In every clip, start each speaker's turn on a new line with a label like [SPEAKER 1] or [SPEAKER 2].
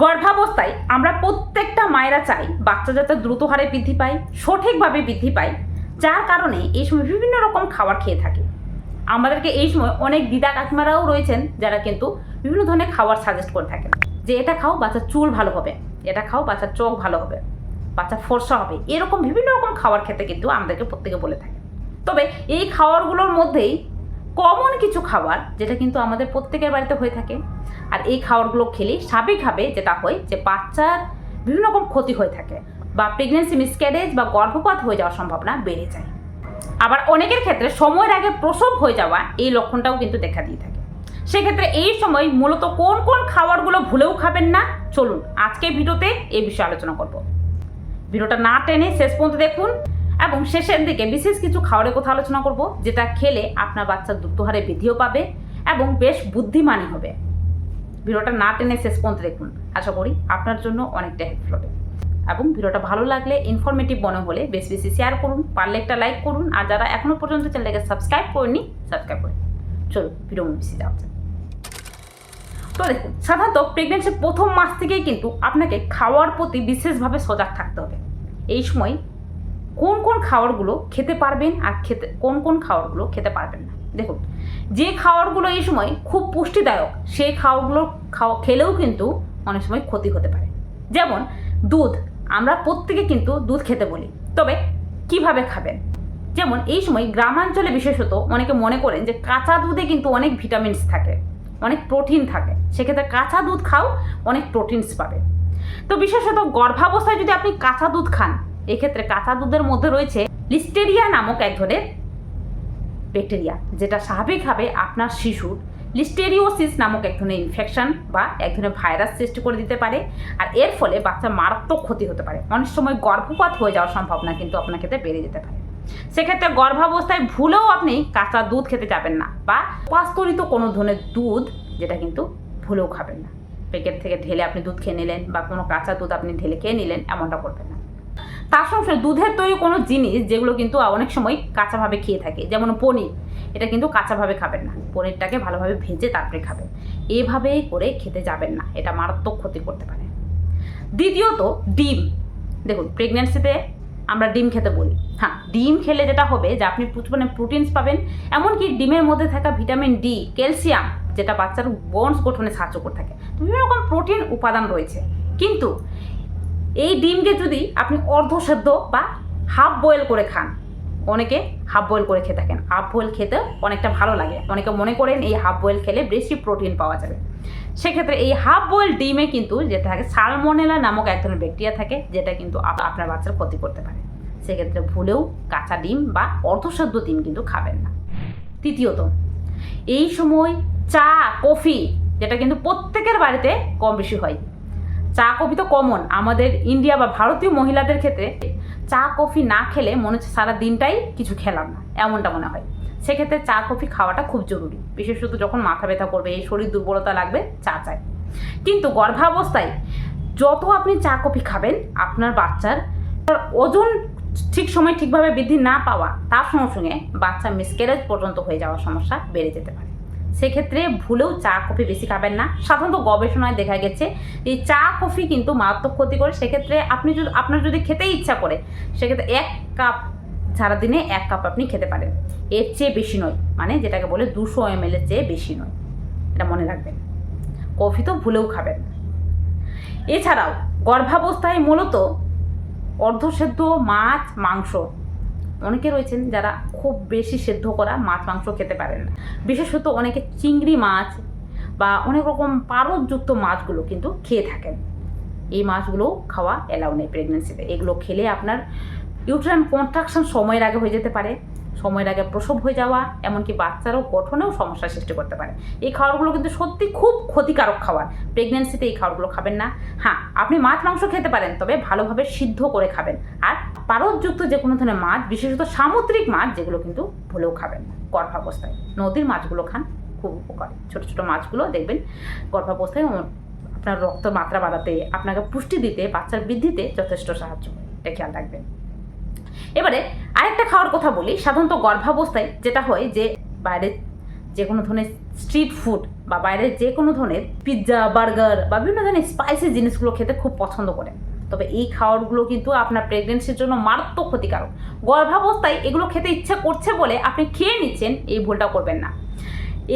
[SPEAKER 1] গর্ভাবস্থায় আমরা প্রত্যেকটা মায়েরা চাই বাচ্চা যাতে দ্রুত হারে বৃদ্ধি পায়, সঠিকভাবে বৃদ্ধি পায়, যার কারণে এই সময় বিভিন্ন রকম খাবার খেয়ে থাকে। আমাদেরকে এই সময় অনেক দিদা কাকিমারাও রয়েছেন যারা কিন্তু বিভিন্ন ধরনের খাবার সাজেস্ট করে থাকেন যে এটা খাও বাচ্চার চুল ভালো হবে, এটা খাও বাচ্চার চোখ ভালো হবে, বাচ্চা ফর্সা হবে, এরকম বিভিন্ন রকম খাবার খেতে কিন্তু আমাদেরকে প্রত্যেকে বলে থাকে। তবে এই খাবারগুলোর মধ্যেই কমন কিছু খাবার যেটা কিন্তু আমাদের প্রত্যেকের বাড়িতে হয়ে থাকে, আর এই খাবারগুলো খেলে স্বাভাবিকভাবে যেটা হয় যে বাচ্চার বিভিন্ন রকম ক্ষতি হয়ে থাকে বা প্রেগনেন্সি মিসক্যারেজ বা গর্ভপাত হয়ে যাওয়ার সম্ভাবনা বেড়ে যায়। আবার অনেকের ক্ষেত্রে সময়ের আগে প্রসব হয়ে যাওয়া এই লক্ষণটাও কিন্তু দেখা দিয়ে থাকে। সেক্ষেত্রে এই সময় মূলত কোন কোন খাবারগুলো ভুলেও খাবেন না, চলুন আজকে ভিডিওতে এই বিষয়ে আলোচনা করব। ভিডিওটা না টেনে শেষ পর্যন্ত দেখুন এবং শেষের দিকে বিশেষ কিছু খাবারের কথা আলোচনা করব যেটা খেলে আপনার বাচ্চা দ্রুত হারে বৃদ্ধিও পাবে এবং বেশ বুদ্ধিমানই হবে। ভিডিওটা না টেনে শেষ পর্যন্ত দেখুন, আশা করি আপনার জন্য অনেকটা হেল্পফুল হবে। এবং ভিডিওটা ভালো লাগলে, ইনফরমেটিভ মনে হলে বেশি বেশি শেয়ার করুন, পারলে একটা লাইক করুন, আর যারা এখনও পর্যন্ত চ্যানেলটাকে সাবস্ক্রাইব করেনি সাবস্ক্রাইব করুন। চলুন ভিডিও বেশি যাওয়া যায়। তো দেখুন, সাধারণত প্রেগনেন্সির প্রথম মাস থেকেই কিন্তু আপনাকে খাওয়ার প্রতি বিশেষভাবে সজাগ থাকতে হবে। এই সময় কোন কোন খাবারগুলো খেতে পারবেন আর কোন কোন খাবারগুলো খেতে পারবেন না। দেখুন, যে খাবারগুলো এই সময় খুব পুষ্টিদায়ক সেই খাবারগুলো খেলেও কিন্তু অনেক সময় ক্ষতি হতে পারে। যেমন দুধ, আমরা প্রত্যেকে কিন্তু দুধ খেতে বলি, তবে কিভাবে খাবেন? যেমন এই সময় গ্রামাঞ্চলে বিশেষত অনেকে মনে করেন যে কাঁচা দুধে কিন্তু অনেক ভিটামিনস থাকে, অনেক প্রোটিন থাকে, সেক্ষেত্রে কাঁচা দুধ খাও, অনেক প্রোটিনস পাবে। তো বিশেষত গর্ভাবস্থায় যদি আপনি কাঁচা দুধ খান, এক্ষেত্রে কাঁচা দুধের মধ্যে রয়েছে লিস্টেরিয়া নামক এক ধরনের ব্যাকটেরিয়া, যেটা স্বাভাবিকভাবে আপনার শিশুর লিস্টেরিওসিস নামক এক ধরনের ইনফেকশন বা এক ধরনের ভাইরাস সৃষ্টি করে দিতে পারে, আর এর ফলে বাচ্চার মারাত্মক ক্ষতি হতে পারে। অনেক সময় গর্ভপাত হয়ে যাওয়ার সম্ভাবনা কিন্তু আপনার ক্ষেত্রে বেড়ে যেতে পারে। সেক্ষেত্রে গর্ভাবস্থায় ভুলেও আপনি কাঁচা দুধ খেতে যাবেন না, বা পাস্তরিত কোনো ধরনের দুধ যেটা কিন্তু ভুলেও খাবেন না। প্যাকেট থেকে ঢেলে আপনি দুধ খেয়ে নিলেন বা কোনো কাঁচা দুধ আপনি ঢেলে খেয়ে নিলেন, এমনটা করবেন না। তার সঙ্গে দুধের তৈরি কোনো জিনিস যেগুলো কিন্তু অনেক সময় কাঁচাভাবে খেয়ে থাকে, যেমন পনির, এটা কিন্তু কাঁচাভাবে খাবেন না, পনিরটাকে ভালোভাবে ভেজে তারপরে খাবেন। এভাবেই করে খেতে যাবেন না, এটা মারাত্মক ক্ষতি করতে পারে। দ্বিতীয়ত ডিম। দেখুন, প্রেগনেন্সিতে আমরা ডিম খেতে বলি। হ্যাঁ, ডিম খেলে যেটা হবে যে আপনি প্রচুর প্রোটিনস পাবেন, এমনকি ডিমের মধ্যে থাকা ভিটামিন ডি, ক্যালসিয়াম, যেটা বাচ্চার বোনস গঠনে সাহায্য করে থাকে, বিভিন্ন রকম প্রোটিন উপাদান রয়েছে। কিন্তু এই ডিমকে যদি আপনি অর্ধসেদ্ধ বা হাফ বয়েল করে খান, অনেকে হাফ বয়েল করে খেয়ে থাকেন, হাফ বয়েল খেতে অনেকটা ভালো লাগে, অনেকে মনে করেন এই হাফ বয়েল খেলে বেশি প্রোটিন পাওয়া যাবে। সেক্ষেত্রে এই হাফ বয়েল ডিমে কিন্তু যেটা থাকে সালমোনেলা নামক এক ধরনের ব্যাকটেরিয়া থাকে, যেটা কিন্তু আপনার বাচ্চার ক্ষতি করতে পারে। সেক্ষেত্রে ভুলেও কাঁচা ডিম বা অর্ধসেদ্ধ ডিম কিন্তু খাবেন না। তৃতীয়ত, এই সময় চা কফি, যেটা কিন্তু প্রত্যেকের বাড়িতে কম বেশি হয়, চা কফি তো কমন আমাদের ইন্ডিয়া বা ভারতীয় মহিলাদের ক্ষেত্রে। চা কফি না খেলে মনে হচ্ছে সারা দিনটাই কিছু খেলাম না, এমনটা মনে হয়। সেক্ষেত্রে চা কফি খাওয়াটা খুব জরুরি, বিশেষত যখন মাথা ব্যথা করবে, এই শরীর দুর্বলতা লাগবে, চা চাই। কিন্তু গর্ভাবস্থায় যত আপনি চা কফি খাবেন, আপনার বাচ্চার ওজন ঠিক সময় ঠিকভাবে বৃদ্ধি না পাওয়া, তার সঙ্গে সঙ্গে বাচ্চা মিসক্যারেজ পর্যন্ত হয়ে যাওয়ার সমস্যা বেড়ে যেতে পারে। সেক্ষেত্রে ভুলেও চা কফি বেশি খাবেন না। সাধারণত গবেষণায় দেখা গেছে এই চা কফি কিন্তু মারাত্মক ক্ষতি করে। সেক্ষেত্রে আপনার যদি খেতে ইচ্ছা করে, সেক্ষেত্রে 1 কাপ, সারাদিনে 1 কাপ আপনি খেতে পারেন, এর চেয়ে বেশি নয়, মানে যেটাকে বলে 200 ml এর চেয়ে বেশি নয়, এটা মনে রাখবেন। কফি তো ভুলেও খাবেন না। এছাড়াও গর্ভাবস্থায় মূলত অর্ধসেদ্ধ মাছ মাংস, অনেকে রয়েছেন যারা খুব বেশি সেদ্ধ করা মাছ মাংস খেতে পারেন না। বিশেষত অনেকে চিংড়ি মাছ বা অনেক রকম পারদযুক্ত মাছগুলো কিন্তু খেয়ে থাকেন। এই মাছগুলো খাওয়া অ্যালাউ নেই প্রেগনেন্সিতে। এগুলো খেলে আপনার ইউটেরাইন কন্ট্রাকশন সময়ের আগে হয়ে যেতে পারে, সময়ের আগে প্রসব হয়ে যাওয়া, এমনকি বাচ্চারও গঠনেও সমস্যার সৃষ্টি করতে পারে। এই খাবারগুলো কিন্তু সত্যি খুব ক্ষতিকারক খাবার। প্রেগনেন্সিতে এই খাবারগুলো খাবেন না। হ্যাঁ, আপনি মাছ মাংস খেতে পারেন, তবে ভালোভাবে সিদ্ধ করে খাবেন। আর পারদযুক্ত যে কোনো ধরনের মাছ, বিশেষত সামুদ্রিক মাছ, যেগুলো কিন্তু ভুলেও খাবেন না গর্ভাবস্থায়। নদীর মাছগুলো খান, খুব উপকারী। ছোটো ছোটো মাছগুলো দেখবেন গর্ভাবস্থায় আপনার রক্ত মাত্রা বাড়াতে, আপনাকে পুষ্টি দিতে, বাচ্চার বৃদ্ধিতে যথেষ্ট সাহায্য করে, এটা খেয়াল রাখবেন। এবারে আরেকটা খাওয়ার কথা বলি। সাধারণত গর্ভাবস্থায় যেটা হয় যে বাইরে যে কোনো ধরনের স্ট্রিট ফুড বা বাইরের যে কোনো ধরনের পিৎজা, বার্গার বা বিভিন্ন ধরনের স্পাইসি জিনিসগুলো খেতে খুব পছন্দ করে। তবে এই খাবারগুলো কিন্তু আপনার প্রেগনেন্সির জন্য মারাত্মক ক্ষতিকারক। গর্ভাবস্থায় এগুলো খেতে ইচ্ছে করছে বলে আপনি খেয়ে নিচ্ছেন, এই ভুলটা করবেন না।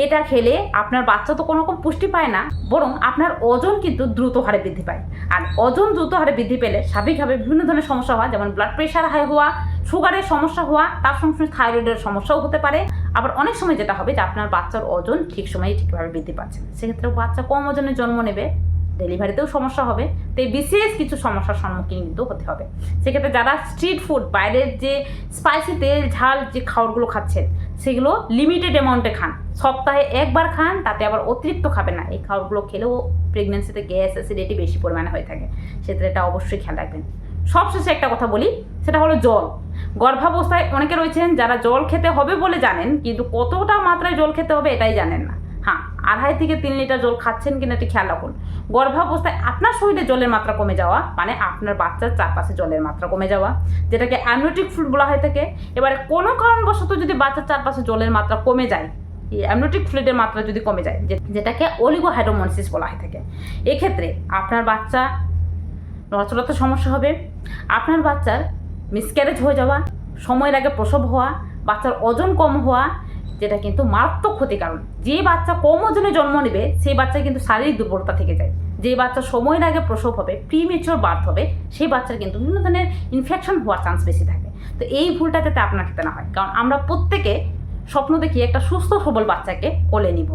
[SPEAKER 1] এটা খেলে আপনার বাচ্চা তো কোনো রকম পুষ্টি পায় না, বরং আপনার ওজন কিন্তু দ্রুত হারে বৃদ্ধি পায়। আর ওজন দ্রুত হারে বৃদ্ধি পেলে স্বাভাবিকভাবে বিভিন্ন ধরনের সমস্যা হয়, যেমন ব্লাড প্রেশার হাই হওয়া, সুগারের সমস্যা হওয়া, তার সঙ্গে সঙ্গে থাইরয়েডের সমস্যাও হতে পারে। আবার অনেক সময় যেটা হবে যে আপনার বাচ্চার ওজন ঠিক সময়ে ঠিকভাবে বৃদ্ধি পাচ্ছে না, সেক্ষেত্রে বাচ্চা কম ওজনে জন্ম নেবে, ডেলিভারিতেও সমস্যা হবে। তো এই বিশেষ কিছু সমস্যার সম্মুখীন কিন্তু হতে হবে। সেক্ষেত্রে যারা স্ট্রিট ফুড, বাইরের যে স্পাইসি তেল ঝাল যে খাবারগুলো খাচ্ছেন, সেগুলো লিমিটেড অ্যামাউন্টে খান, সপ্তাহে একবার খান, তাতে আবার অতিরিক্ত খাবেন না। এই খাবারগুলো খেলেও প্রেগনেন্সিতে গ্যাস অ্যাসিডিটি বেশি পরিমাণে হয়ে থাকে, সেক্ষেত্রে এটা অবশ্যই খেয়াল রাখবেন। সবশেষে একটা কথা বলি, সেটা হলো জল। গর্ভাবস্থায় অনেকে রয়েছেন যারা জল খেতে হবে বলে জানেন, কিন্তু কতটা মাত্রায় জল খেতে হবে এটাই জানেন না। হ্যাঁ, 2.5 থেকে 3 লিটার জল খাচ্ছেন কিনা এটি খেয়াল রাখুন। গর্ভাবস্থায় আপনার শরীরে জলের মাত্রা কমে যাওয়া মানে আপনার বাচ্চার চারপাশে জলের মাত্রা কমে যাওয়া, যেটাকে অ্যামনিওটিক ফ্লুইড বলা হয়ে থাকে। এবারে কোনো কারণবশত যদি বাচ্চার চারপাশে জলের মাত্রা কমে যায়, এই অ্যামনিওটিক ফ্লুইডের মাত্রা যদি কমে যায়, যেটাকে অলিগোহাইড্রোমোনাইসিস বলা হয়ে থাকে, এক্ষেত্রে আপনার বাচ্চা নড়াচড়াতে সমস্যা হবে, আপনার বাচ্চার মিসক্যারেজ হয়ে যাওয়া, সময়ের আগে প্রসব হওয়া, বাচ্চার ওজন কম হওয়া, যেটা কিন্তু মারাত্মক ক্ষতিকারণ। যে বাচ্চা কম ওজনে জন্ম নেবে সেই বাচ্চা কিন্তু শারীরিক দুর্বলতা থেকে যায়। যে বাচ্চা সময়ের আগে প্রসব হবে, প্রিমেচিওর বার্থ হবে, সেই বাচ্চার কিন্তু বিভিন্ন ধরনের ইনফেকশন হওয়ার চান্স বেশি থাকে। তো এই ভুলটা যাতে আপনার ক্ষেত্রে না হয়, কারণ আমরা প্রত্যেকে স্বপ্ন দেখি একটা সুস্থ সবল বাচ্চাকে কোলে নিব।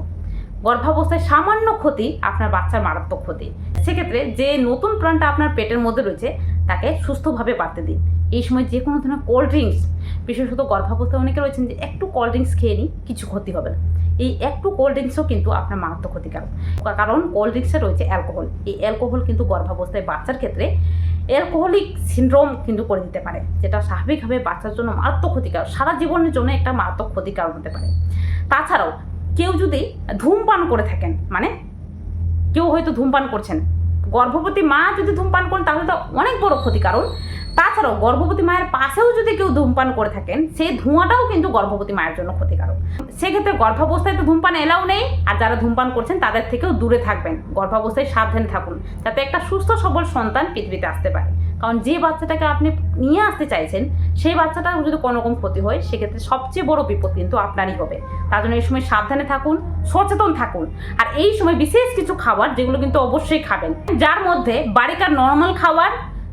[SPEAKER 1] গর্ভাবস্থায় সামান্য ক্ষতি আপনার বাচ্চার মারাত্মক ক্ষতি। সেক্ষেত্রে যে নতুন প্রাণটা আপনার পেটের মধ্যে রয়েছে তাকে সুস্থভাবে বাড়তে দিন। এই সময় যে কোনো ধরনের কোল্ড ড্রিঙ্কস, বিশেষত গর্ভাবস্থায় অনেকে রয়েছেন যে একটু কোল্ড ড্রিঙ্কস খেয়ে নিই, কিছু ক্ষতি হবে না, এই একটু কোল্ড ড্রিঙ্কসও কিন্তু আপনার মারাত্মক ক্ষতিকারক। কারণ কোল্ড ড্রিঙ্কসে রয়েছে অ্যালকোহল। এই অ্যালকোহল কিন্তু গর্ভাবস্থায় বাচ্চার ক্ষেত্রে অ্যালকোহলিক সিনড্রোম কিন্তু করে দিতে পারে, যেটা স্বাভাবিকভাবে বাচ্চার জন্য মারাত্মক ক্ষতিকারক, সারা জীবনের জন্য একটা মারাত্মক ক্ষতিকারক হতে পারে। তাছাড়াও কেউ যদি ধূমপান করে থাকেন, মানে কেউ হয়তো ধূমপান করছেন, গর্ভবতী মা যদি ধূমপান করেন তাহলে তো অনেক বড় ক্ষতিকারণ। তাছাড়াও গর্ভবতী মায়ের পাশেও যদি কেউ ধূমপান করে থাকেন, সেই ধোঁয়াটাও কিন্তু গর্ভবতী মায়ের জন্য ক্ষতিকারক। সেক্ষেত্রে গর্ভাবস্থায় তো ধূমপান এলাও নেই, আর যারা ধূমপান করছেন তাদের থেকেও দূরে থাকবেন। গর্ভাবস্থায় সাবধানে থাকুন, যাতে একটা সুস্থ সবল সন্তান পৃথিবীতে আসতে পারে। কারণ যে বাচ্চাটাকে আপনি নিয়ে আসতে চাইছেন, সেই বাচ্চাটার যদি কোনো রকম ক্ষতি হয়, সেক্ষেত্রে সবচেয়ে বড় বিপদ কিন্তু আপনারই হবে। তার জন্য এই সময় সাবধানে থাকুন, সচেতন থাকুন। আর এই সময় বিশেষ কিছু খাবার যেগুলো কিন্তু অবশ্যই খাবেন, যার মধ্যে বাড়িকার নর্মাল খাবার,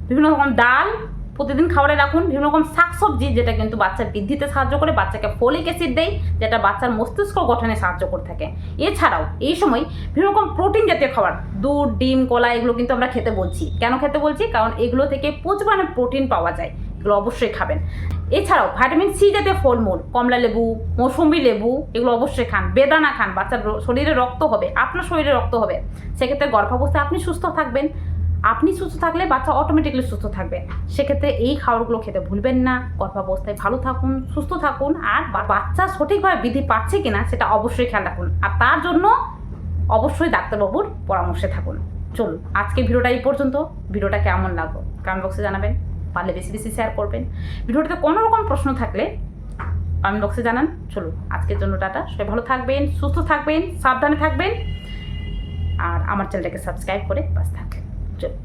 [SPEAKER 1] বিভিন্ন রকম ডাল প্রতিদিন খাবারে রাখুন, বিভিন্ন রকম শাকসবজি যেটা কিন্তু বাচ্চার বৃদ্ধিতে সাহায্য করে, বাচ্চাকে ফলিক অ্যাসিড দেয় যেটা বাচ্চার মস্তিষ্ক গঠনে সাহায্য করে থাকে। এছাড়াও এই সময় বিভিন্ন রকম প্রোটিন জাতীয় খাবার, দুধ, ডিম, কলা, এগুলো কিন্তু আমরা খেতে বলছি। কেন খেতে বলছি? কারণ এগুলো থেকে প্রচুর পরিমাণে প্রোটিন পাওয়া যায়, এগুলো অবশ্যই খাবেন। এছাড়াও ভিটামিন সি জাতীয় ফলমূল, কমলা লেবু, মৌসুম্বি লেবু, এগুলো অবশ্যই খান। বেদানা খান, বাচ্চার শরীরে রক্ত হবে, আপনার শরীরে রক্ত হবে, সেক্ষেত্রে গর্ভাবস্থায় আপনি সুস্থ থাকবেন। আপনি সুস্থ থাকলে বাচ্চা অটোমেটিকলি সুস্থ থাকবে। সেক্ষেত্রে এই খাবারগুলো খেতে ভুলবেন না। গর্ভাবস্থায় ভালো থাকুন, সুস্থ থাকুন, আর বাচ্চা সঠিকভাবে বৃদ্ধি পাচ্ছে কিনা সেটা অবশ্যই খেয়াল রাখুন। আর তার জন্য অবশ্যই ডাক্তারবাবুর পরামর্শে থাকুন। চলুন, আজকে ভিডিওটা এই পর্যন্ত। ভিডিওটা কেমন লাগলো কমেন্ট বক্সে জানাবেন, পারলে বেশি বেশি শেয়ার করবেন। ভিডিওটাতে কোনো রকম প্রশ্ন থাকলে কমেন্ট বক্সে জানান। চলুন, আজকের জন্য টাটা। সবাই ভালো থাকবেন, সুস্থ থাকবেন, সাবধানে থাকবেন, আর আমার চ্যানেলটাকে সাবস্ক্রাইব করে পাশে থাকবেন। চলুন।